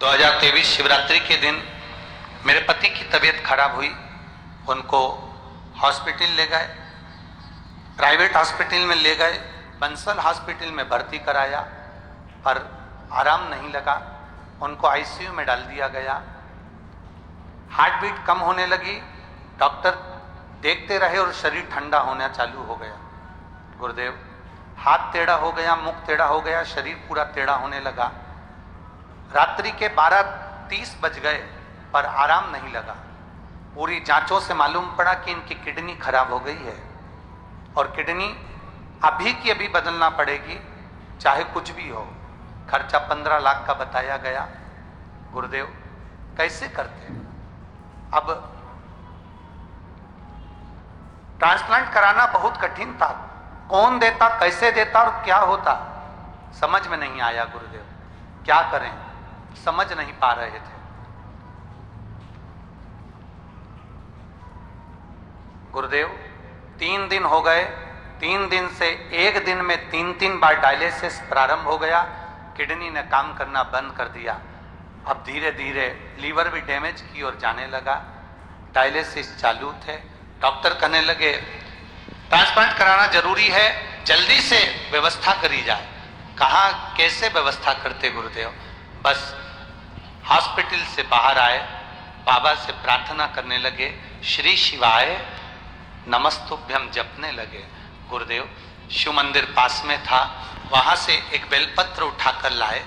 2023 शिवरात्रि के दिन मेरे पति की तबीयत खराब हुई। उनको हॉस्पिटल ले गए, प्राइवेट हॉस्पिटल में ले गए, बंसल हॉस्पिटल में भर्ती कराया, पर आराम नहीं लगा। उनको आईसीयू में डाल दिया गया। हार्ट बीट कम होने लगी। डॉक्टर देखते रहे और शरीर ठंडा होना चालू हो गया। गुरुदेव, हाथ टेढ़ा हो गया, मुख टेढ़ा हो गया, शरीर पूरा टेढ़ा होने लगा। रात्रि के 12:30 बज गए पर आराम नहीं लगा। पूरी जांचों से मालूम पड़ा कि इनकी किडनी खराब हो गई है और किडनी अभी की अभी बदलना पड़ेगी, चाहे कुछ भी हो। खर्चा 15 लाख का बताया गया। गुरुदेव, कैसे करते? अब ट्रांसप्लांट कराना बहुत कठिन था। कौन देता, कैसे देता और क्या होता, समझ में नहीं आया। गुरुदेव, क्या करें, समझ नहीं पा रहे थे। गुरुदेव, 3 दिन हो गए। 3 दिन से एक दिन में 3 बार डायलिसिस प्रारंभ हो गया। किडनी ने काम करना बंद कर दिया। अब धीरे धीरे लीवर भी डैमेज की और जाने लगा। डायलिसिस चालू थे। डॉक्टर कहने लगे ट्रांसप्लांट कराना जरूरी है, जल्दी से व्यवस्था करी जाए। कहा कैसे व्यवस्था करते गुरुदेव? बस हॉस्पिटल से बाहर आए, बाबा से प्रार्थना करने लगे, श्री शिवाय नमस्तुभ्यम जपने लगे। गुरुदेव, शिव मंदिर पास में था, वहां से एक बेलपत्र उठाकर लाए।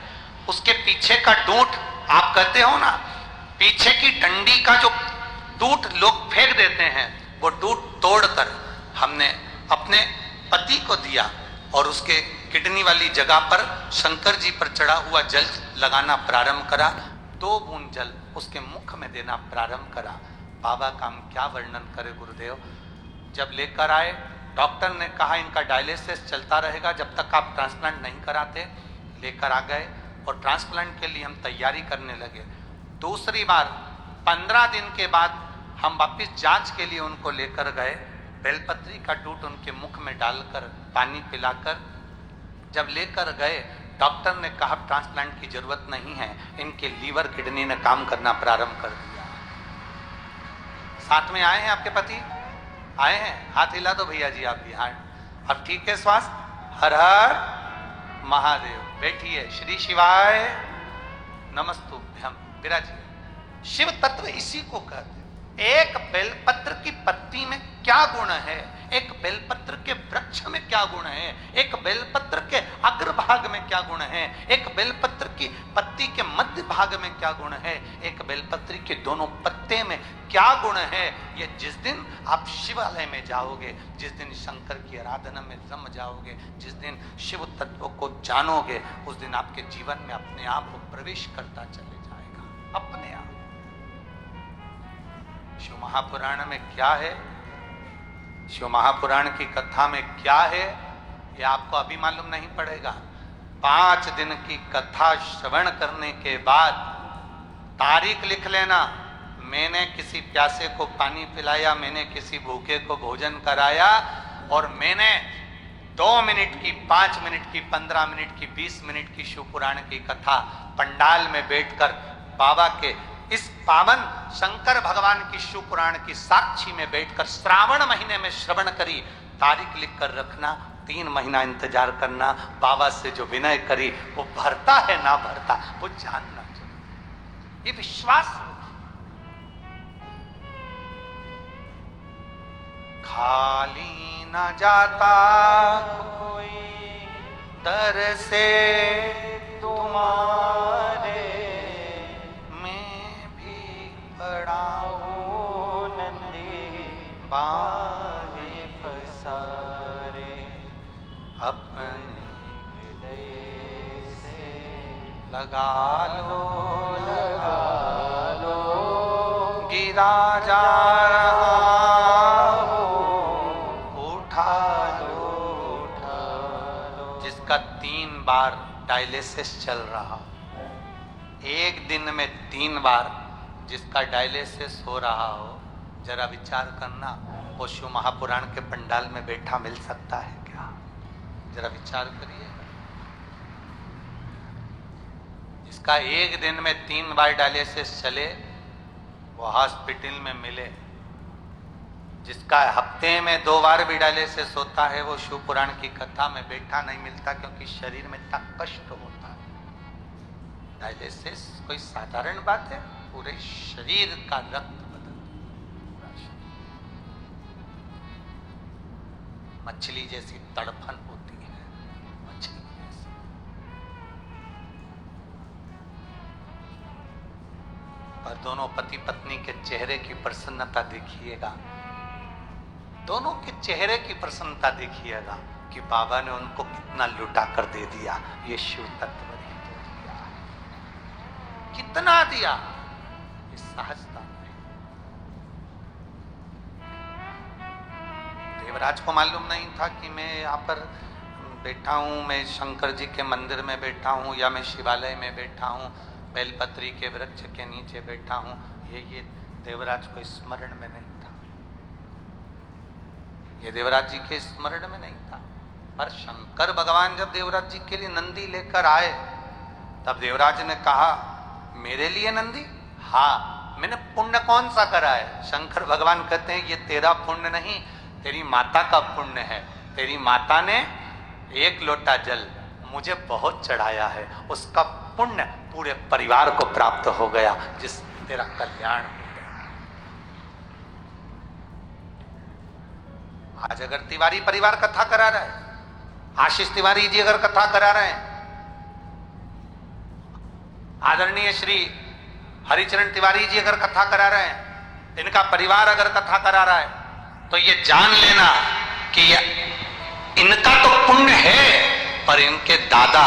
उसके पीछे का डूंठ, आप कहते हो ना, पीछे की डंडी का जो डूंठ लोग फेंक देते हैं, वो डूंठ तोड़कर हमने अपने पति को दिया और उसके किडनी वाली जगह पर शंकर जी पर चढ़ा हुआ जल लगाना प्रारंभ करा। 2 बूंद जल उसके मुख में देना प्रारंभ करा। बाबा का हम क्या वर्णन करें गुरुदेव। जब लेकर आए, डॉक्टर ने कहा इनका डायलिसिस चलता रहेगा जब तक आप ट्रांसप्लांट नहीं कराते। लेकर आ गए और ट्रांसप्लांट के लिए हम तैयारी करने लगे। दूसरी बार 15 दिन के बाद हम वापिस जांच के लिए उनको लेकर गए। बेलपत्री का डूंठ उनके मुख में डालकर पानी पिलाकर जब लेकर गए, डॉक्टर ने कहा ट्रांसप्लांट की जरूरत नहीं है, इनके लीवर किडनी ने काम करना प्रारंभ कर दिया। साथ में आए हैं आपके पति? आए हैं? हाथ हिला दो भैया जी, आप भी हाथ। अब ठीक है स्वास्थ्य? हर हर महादेव। बैठिए। श्री शिवाय नमस्तुभ्यम। विराजिए। शिव तत्व इसी को कहते हैं। एक बेलपत्र की पत्ती में क्या गुण है, एक बेलपत्र के वृक्ष में क्या गुण है, एक बेलपत्र के अग्रभाग में क्या गुण है, एक बेलपत्र की पत्ती के मध्य भाग में क्या गुण है, एक बेलपत्री के दोनों पत्ते में क्या गुण है। ये जिस दिन आप शिवालय में जाओगे, जिस दिन शंकर की आराधना में रम जाओगे, जिस दिन शिव तत्व को जानोगे, उस दिन आपके जीवन में अपने आप प्रवेश करता चले जाएगा, अपने आप। शिव महापुराण में क्या है, शिव महापुराण की कथा में क्या है, ये आपको अभी मालूम नहीं पड़ेगा। 5 दिन की कथा श्रवण करने के बाद तारीख लिख लेना। मैंने किसी प्यासे को पानी पिलाया, मैंने किसी भूखे को भोजन कराया, और मैंने 2 मिनट की, 5 मिनट की, 15 मिनट की, 20 मिनट की शिव पुराण की कथा पंडाल में बैठकर बाबा के इस पावन शंकर भगवान की शिव पुराण की साक्षी में बैठकर श्रावण महीने में श्रवण करी। तारीख लिख कर रखना, 3 महीना इंतजार करना। बाबा से जो विनय करी, वो भरता है ना भरता, वो जानना चाहिए। ये विश्वास। खाली न जाता कोई दर से तुम्हारे, बाहे पसारे, अपने हृदय से लगा लो, गिरा जा रहा हो, उठा लो। जिसका 3 बार डायलिसिस चल रहा, एक दिन में 3 बार जिसका डायलिसिस हो रहा हो, जरा विचार करना, वो शिव महापुराण के पंडाल में बैठा मिल सकता है क्या? जरा विचार करिए। इसका एक दिन में 3 बार डायलिसिस चले वो हॉस्पिटल में मिले, जिसका हफ्ते में 2 बार भी डायलिसिस होता है वो शिव पुराण की कथा में बैठा नहीं मिलता, क्योंकि शरीर में इतना कष्ट होता है। डायलिसिस कोई साधारण बात है, पूरे शरीर का रक्त बदलता है। मछली जैसी तड़फन होती है, मछली जैसी। पर दोनों पति पत्नी के चेहरे की प्रसन्नता देखिएगा, दोनों के चेहरे की प्रसन्नता देखिएगा कि बाबा ने उनको कितना लुटा कर दे दिया। ये शिव तत्व ने तो दिया, कितना दिया, इस सहजता में। देवराज को मालूम नहीं था कि मैं यहाँ पर बैठा हूँ, मैं शंकर जी के मंदिर में बैठा हूँ या मैं शिवालय में बैठा हूँ, बेलपत्री के वृक्ष के नीचे बैठा हूँ। ये देवराज को स्मरण में नहीं था, ये देवराज जी के स्मरण में नहीं था। पर शंकर भगवान जब देवराज जी के लिए नंदी लेकर आए, तब देवराज ने कहा मेरे लिए नंदी? हाँ, मैंने पुण्य कौन सा करा है? शंकर भगवान कहते हैं ये तेरा पुण्य नहीं, तेरी माता का पुण्य है। तेरी माता ने 1 लोटा जल मुझे बहुत चढ़ाया है, उसका पुण्य पूरे परिवार को प्राप्त हो गया, जिस तेरा कल्याण हो गया। आज अगर तिवारी परिवार कथा करा रहा है, आशीष तिवारी जी अगर कथा करा रहे हैं, आदरणीय श्री हरिचरण तिवारी जी अगर कथा करा रहे हैं, इनका परिवार अगर कथा करा रहा है, तो ये जान लेना कि इनका तो पुण्य है, पर इनके दादा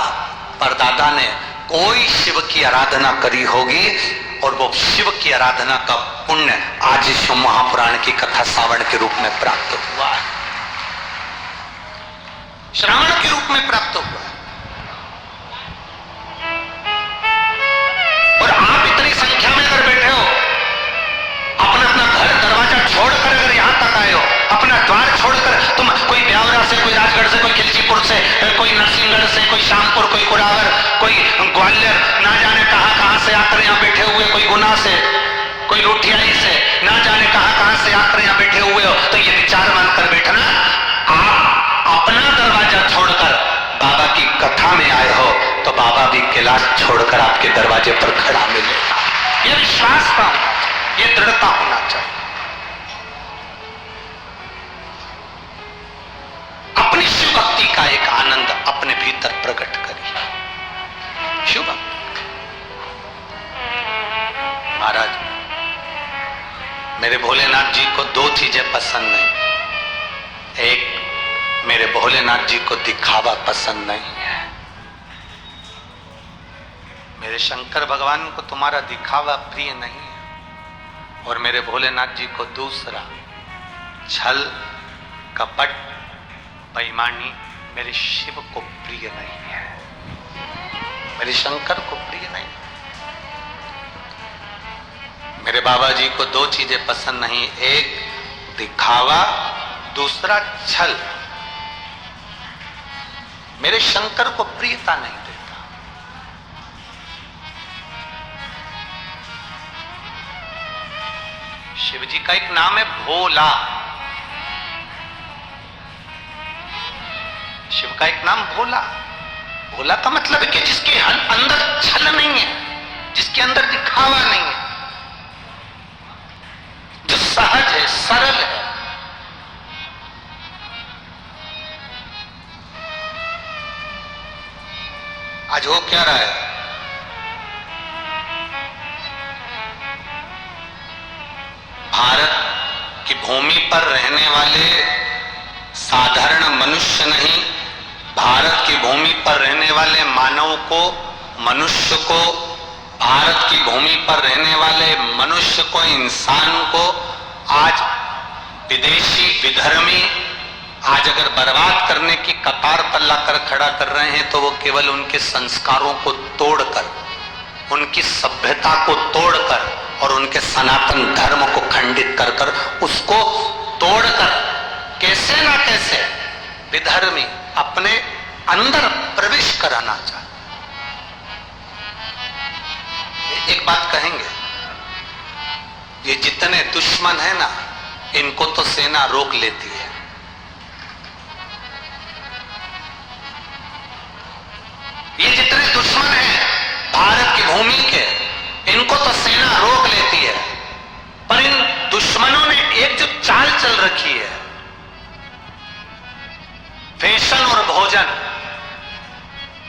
परदादा ने कोई शिव की आराधना करी होगी, और वो शिव की आराधना का पुण्य आज शिव महापुराण की कथा श्रावण के रूप में प्राप्त हुआ है, श्रावण के रूप में प्राप्त हुआ है। और आप इतनी संख्या में अगर बैठे हो, अपना अपना घर दरवाजा छोड़कर अगर यहां तक आए हो, अपना द्वार छोड़कर तुम कोई ब्यावरा से, कोई राजगढ़ से, कोई खिलचीपुर से, कोई नरसिंहगढ़ से, कोई शामपुर, कोई कुरावर, कोई ग्वालियर, ना जाने कहां से आकर यहां बैठे हुए, कोई गुना से, कोई रोटियाई से, ना जाने कहां से आकर यहां बैठे हुए हो, तो ये विचार मानकर बैठना, आप अपना दरवाजा छोड़कर बाबा की कथा में आए हो, तो बाबा भी कैलाश छोड़कर आपके दरवाजे पर खड़ा मिलेगा। ये विश्वास का, ये दृढ़ता होना चाहिए। अपनी शिव भक्ति का एक आनंद अपने भीतर प्रकट करिए। शिव भक्ति। महाराज, मेरे भोलेनाथ जी को 2 चीजें पसंद नहीं। एक, मेरे भोलेनाथ जी को दिखावा पसंद नहीं है। मेरे शंकर भगवान को तुम्हारा दिखावा प्रिय नहीं है, और मेरे भोलेनाथ जी को दूसरा, छल, कपट, बेईमानी मेरे शिव को प्रिय नहीं है, मेरे शंकर को प्रिय नहीं। मेरे बाबा जी को 2 चीजें पसंद नहीं, एक दिखावा, दूसरा छल। मेरे शंकर को प्रियता नहीं देता। शिव जी का एक नाम है भोला, शिव का एक नाम भोला। भोला का मतलब है कि जिसके अंदर छल नहीं है, जिसके अंदर दिखावा नहीं है, जो सहज है, सरल है। आज हो क्या रहा है? भारत की भूमि पर रहने वाले साधारण मनुष्य नहीं, भारत की भूमि पर रहने वाले मानव को, मनुष्य को, भारत की भूमि पर रहने वाले मनुष्य को, इंसान को आज विदेशी विधर्मी आज अगर बर्बाद करने की कतार पर लाकर खड़ा कर रहे हैं, तो वो केवल उनके संस्कारों को तोड़कर, उनकी सभ्यता को तोड़कर और उनके सनातन धर्म को खंडित कर कर, उसको तोड़कर कैसे ना कैसे विधर्मी अपने अंदर प्रवेश कराना चाहते। एक बात कहेंगे, ये जितने दुश्मन है ना, इनको तो सेना रोक लेती है। ये जितने दुश्मन हैं भारत की भूमि के, इनको तो सेना रोक लेती है। पर इन दुश्मनों ने एक जो चाल चल रखी है, फैशन और भोजन,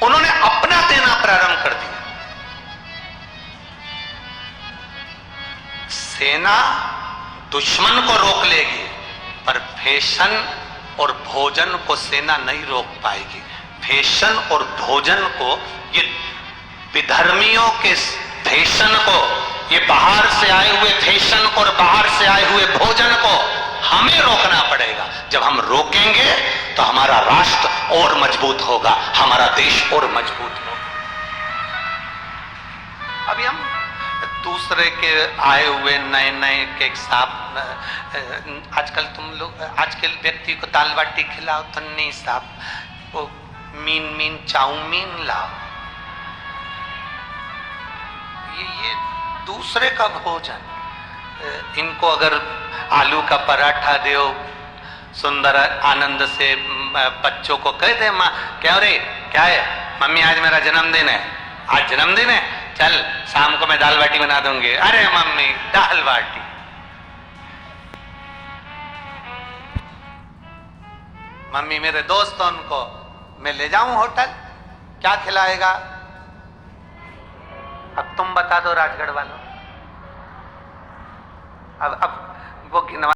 उन्होंने अपना देना प्रारंभ कर दिया। सेना दुश्मन को रोक लेगी, पर फैशन और भोजन को सेना नहीं रोक पाएगी। फैशन और भोजन को, ये विधर्मियों के फैशन को, ये बाहर से आए हुए फैशन और बाहर से आए हुए भोजन को हमें रोकना पड़ेगा। जब हम रोकेंगे तो हमारा राष्ट्र और मजबूत होगा, हमारा देश और मजबूत होगा। अभी हम दूसरे के आए हुए नए नए केक साहब, आजकल तुम लोग, आज के व्यक्ति को दाल बाटी खिलाओ तो नहीं साहब, वो मीन चाउमीन लाओ। ये दूसरे का भोजन। इनको अगर आलू का पराठा दो सुंदर आनंद से, बच्चों को कह दे, माँ क्या रे, क्या है मम्मी आज मेरा जन्मदिन है, आज जन्मदिन है, चल शाम को मैं दाल बाटी बना दूंगी। अरे मम्मी दाल बाटी। मम्मी मेरे दोस्त हैं, उनको मैं ले जाऊं होटल, क्या खिलाएगा? अब तुम बता दो राजगढ़ वालों। अब वो गिनवा